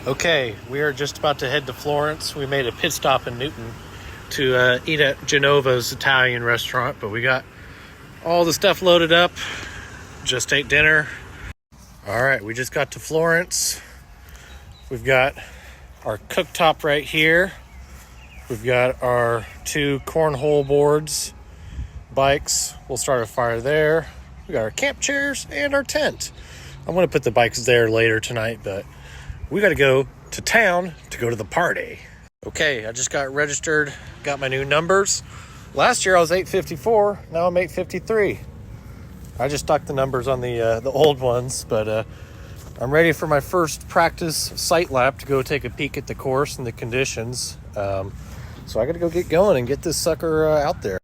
Okay, we are just about to head to Florence. We made a pit stop in Newton to eat at Genova's Italian restaurant, but we got all the stuff loaded up. Just ate dinner. All right, we just got to Florence. We've got our cooktop right here. We've got our 2 cornhole boards, bikes. We'll start a fire there. We got our camp chairs and our tent. I'm going to put the bikes there later tonight, but we got to go to town to go to the party. Okay, I just got registered, got my new numbers. Last year I was 854, now I'm 853. I just stuck the numbers on the old ones, but I'm ready for my first practice sight lap to go take a peek at the course and the conditions. So I got to go get going and get this sucker out there.